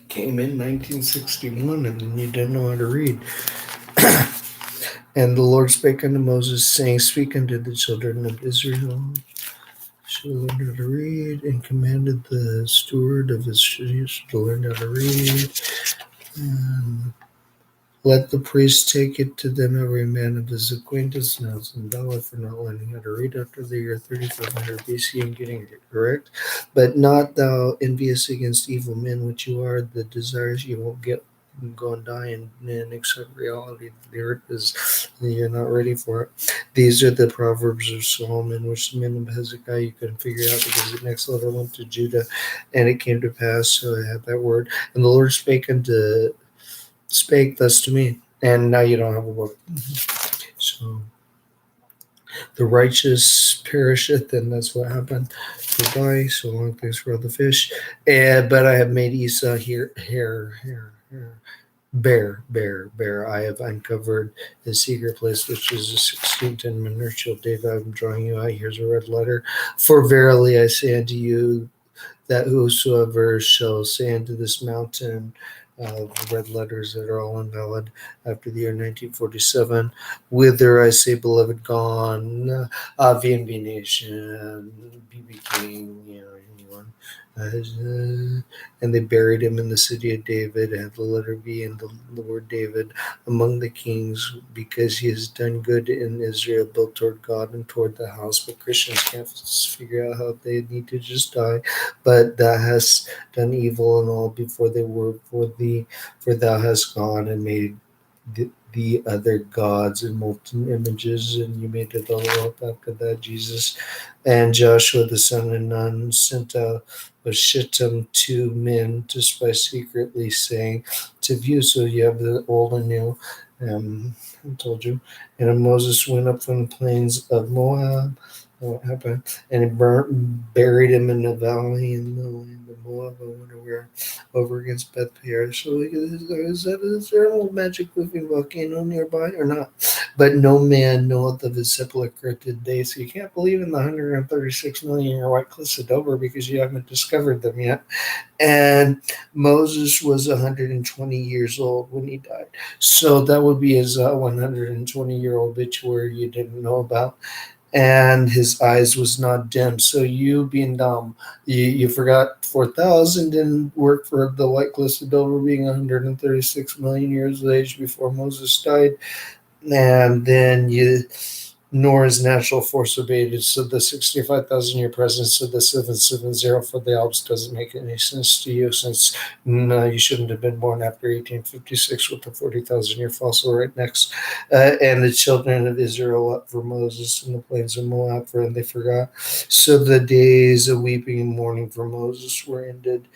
came in 1961, and then you didn't know how to read. And the Lord spake unto Moses, saying, speak unto the children of Israel, shall learn how to read, and commanded the steward of his cities to learn how to read. And let the priest take it to them, every man of his acquaintance, $1,000 for not learning how to read after the year 3500 BC and getting it correct. But not thou envious against evil men, which you are, the desires you won't get, go and die and accept reality. The earth is, you're not ready for it. These are the Proverbs of Solomon, which the men of Hezekiah you couldn't figure out, because the next letter went to Judah, and it came to pass, so I had that word. And the Lord spake thus to me, and now you don't have a book. So the righteous perisheth, and that's what happened. Goodbye, so long, thanks for all the fish. But I have made Esau bear. I have uncovered the secret place, which is the 16th and Menurtial David. I'm drawing you out. Here's a red letter. For verily I say unto you, that whosoever shall say unto this mountain, red letters that are all invalid after the year 1947, whither I say, beloved, gone, VNB Nation, BB King, anyone. And they buried him in the city of David. Have the letter B and the Lord David among the kings, because he has done good in Israel, built toward God and toward the house. But Christians can't figure out how they need to just die. But thou hast done evil and all before they were for thou hast gone and made the other gods and molten images, and you made it all up after that. Jesus and Joshua the son of Nun sent out Shittim 2 men to spy secretly, saying to view. So you have the old and new. I told you. And Moses went up from the plains of Moab. What happened? And he buried him in the valley in the land of Moab. I wonder where, over against Beth Peor. So is there a little magic moving volcano nearby or not? But no man knoweth of his sepulchre today. So you can't believe in the 136 million year white cliffs of Dover because you haven't discovered them yet. And Moses was 120 years old when he died. So that would be his 120-year obituary you didn't know about. And his eyes was not dim. So you being dumb, you forgot 4,000 didn't work for the white cliffs of Dover being 136 million years of age before Moses died. And then nor is natural force abated. So the 65,000 year presence of the 770 for the Alps doesn't make any sense to you, since you shouldn't have been born after 1856 with the 40,000 year fossil right next. And the children of Israel wept for Moses in the plains of Moab, for and they forgot. So the days of weeping and mourning for Moses were ended.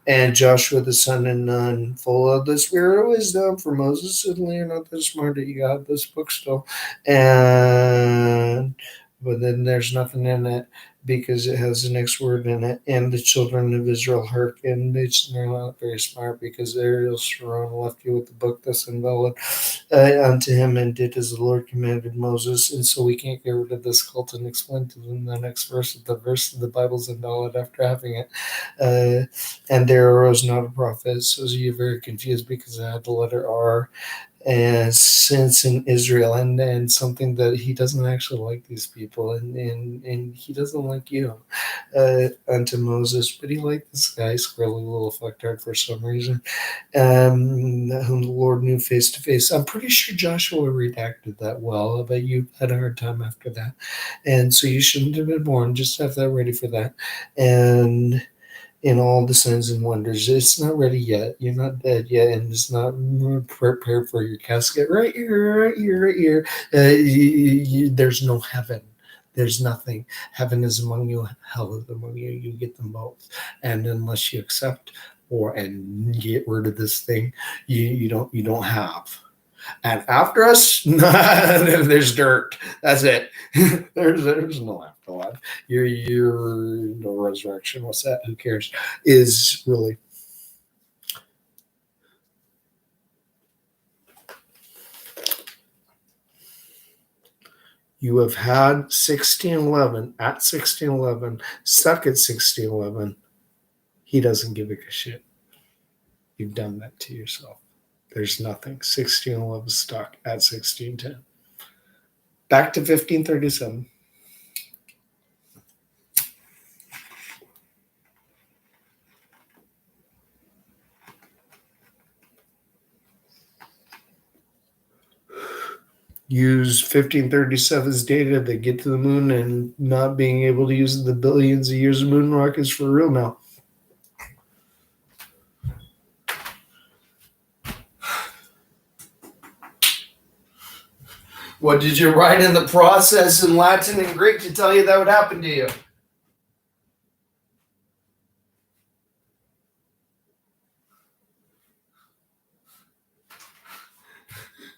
And Joshua the son of Nun, full of the spirit of wisdom, for Moses certainly you're not that smart that you got this book still. But then there's nothing in it because it has the next word in it. And the children of Israel hearkened. They're not very smart because Ariel Sharon left you with the book that's invalid unto him, and did as the Lord commanded Moses. And so we can't get rid of this cult and explain to them the next verse of the Bible's invalid after having it. And there arose not a prophet. So you're very confused because I had the letter R. And since in Israel, and something that he doesn't actually like these people, and he doesn't like you, unto Moses, but he liked this guy, squirrely little fucktard for some reason, whom the Lord knew face to face. I'm pretty sure Joshua redacted that well, but you had a hard time after that, and so you shouldn't have been born. Just have that ready for that, and in all the signs and wonders. It's not ready yet. You're not dead yet, and it's not prepared for your casket. Right here, right here, right here. There's no heaven. There's nothing. Heaven is among you. Hell is among you. You get them both. And unless you accept and get rid of this thing, you don't have. And after us, there's dirt. That's it. there's no afterlife. You're no resurrection. What's that? Who cares? Is really. You have had 1611 at 1611, stuck at 1611. He doesn't give a shit. You've done that to yourself. There's nothing. 1611 stuck at 1610. Back to 1537. Use 1537's data to get to the moon, and not being able to use the billions of years of moon rockets for real now. What did you write in the process in Latin and Greek to tell you that would happen to you?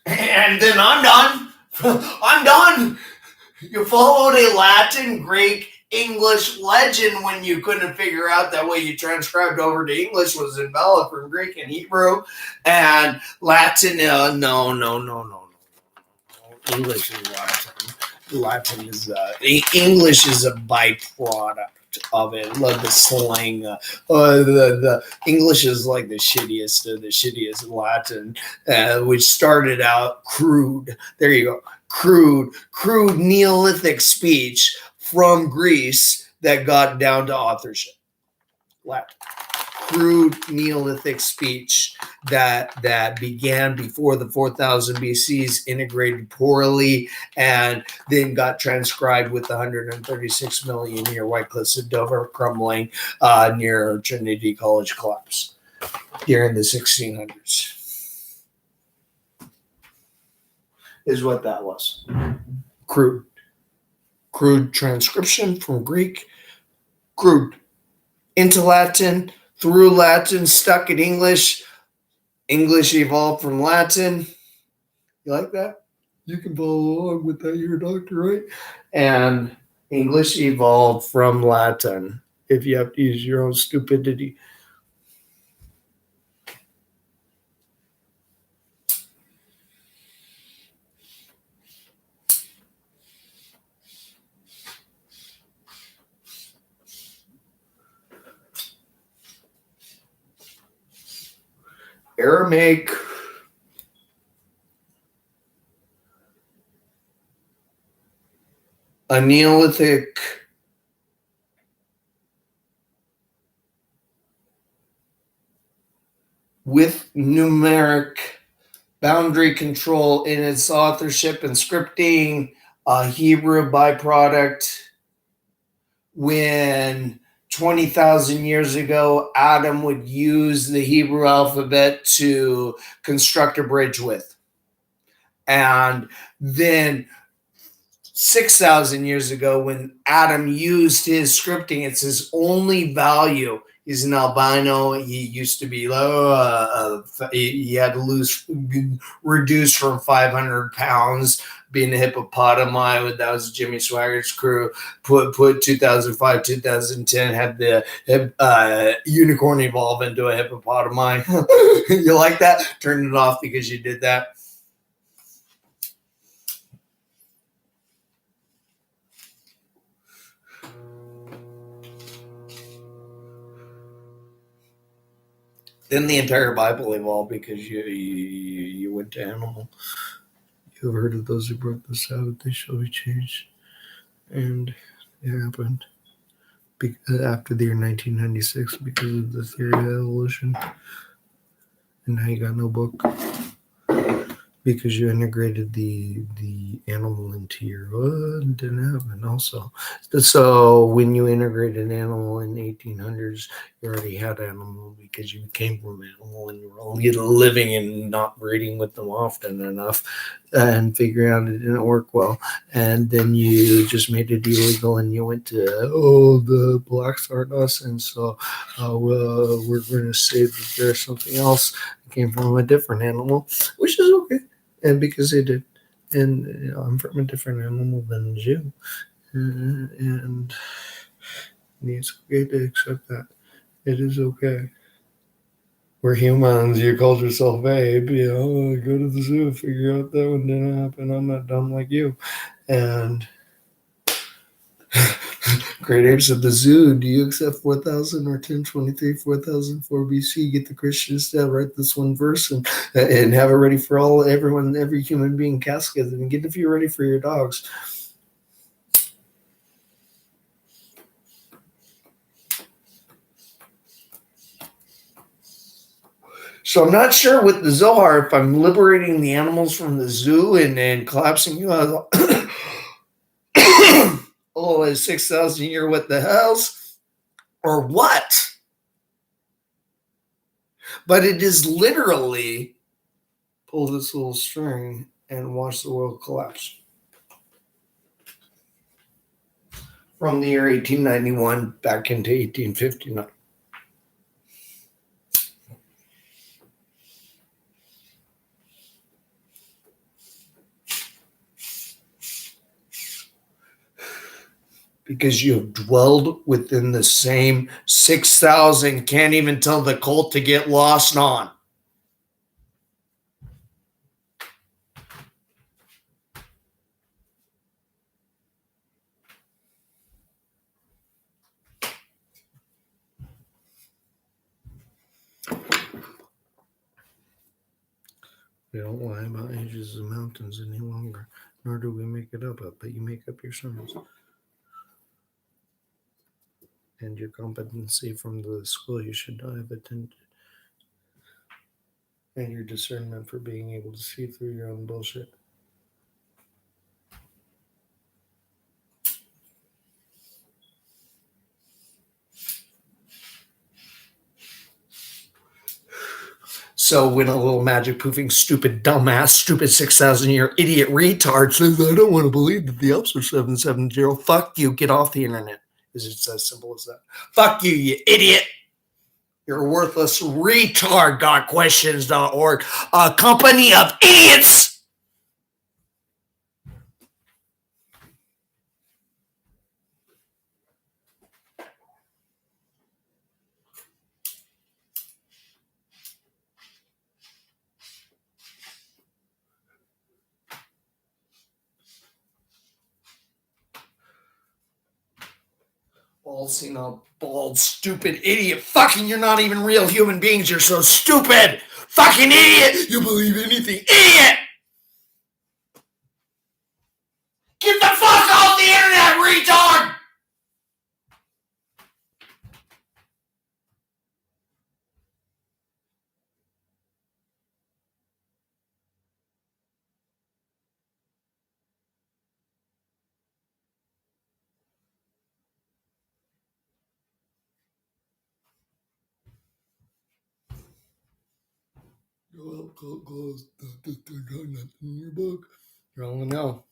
And then I'm done. I'm done. You followed a Latin, Greek, English legend when you couldn't figure out that what you transcribed over to English was invalid from Greek and Hebrew. And Latin, no. English is Latin. Latin is English is a byproduct of it. Like the slang, the English is like the shittiest of the shittiest Latin, which started out crude. There you go, crude Neolithic speech from Greece that got down to authorship. Latin. Crude Neolithic speech that began before the 4000 BCs, integrated poorly, and then got transcribed with the 136 million year White Cliffs of Dover crumbling near Trinity College collapse during the 1600s. Is what that was. Crude transcription from Greek, crude into Latin, through Latin, stuck in English. English evolved from Latin. You like that? You can follow along with that. You're a doctor, right? And English evolved from Latin, if you have to use your own stupidity. Aramaic, a Neolithic with numeric boundary control in its authorship and scripting, a Hebrew byproduct. When 20,000 years ago, Adam would use the Hebrew alphabet to construct a bridge with. And then 6,000 years ago, when Adam used his scripting, it's his only value. He's an albino. He used to be low. He had to reduce from 500 pounds. Being a hippopotami, that was Jimmy Swaggart's crew. Put 2005, 2010, had the unicorn evolve into a hippopotami. You like that? Turn it off because you did that. Then the entire Bible evolved because you went to animal. You have heard of those who broke the Sabbath, they shall be changed. And it happened after the year 1996 because of the theory of evolution. And now you got no book because you integrated the animal into your it didn't happen also. So when you integrated an animal in the 1800s, you already had animal because you came from animal and you were only living and not breeding with them often enough and figuring out it didn't work well. And then you just made it illegal and you went to, the blacks aren't us. And so we're going to say that there's something else that came from a different animal, which is okay. And because they did. And I'm from a different animal than you. And it's okay to accept that. It is okay. We're humans. You called yourself babe. Go to the zoo, figure out that one didn't happen. I'm not dumb like you. And Great apes at the zoo. Do you accept 4,000 or 1023, 4004 BC? Get the Christians to write this one verse and have it ready for everyone, every human being casket, and get if you're ready for your dogs. So I'm not sure with the Zohar if I'm liberating the animals from the zoo and collapsing you out. Oh, 6,000 year what the hells or what? But it is literally pull this little string and watch the world collapse. From the year 1891 back into 1859. Because you have dwelled within the same 6,000, can't even tell the cult to get lost on. We don't lie about ages of mountains any longer, nor do we make it up, but you make up your sermons. and your competency from the school you should not have attended, and your discernment for being able to see through your own bullshit. So when a little magic poofing, stupid dumbass, stupid 6,000-year idiot retard says, I don't want to believe that the Alps are 770, fuck you, get off the internet. Is it as simple as that? Fuck you, you idiot. You're a worthless retard. GotQuestions.org, a company of idiots. Bald, stupid idiot. Fucking, you're not even real human beings. You're so stupid. Fucking idiot. You believe anything. Idiot. Get the fuck off the internet, retard. Close. Nothing in your book. You're all in know.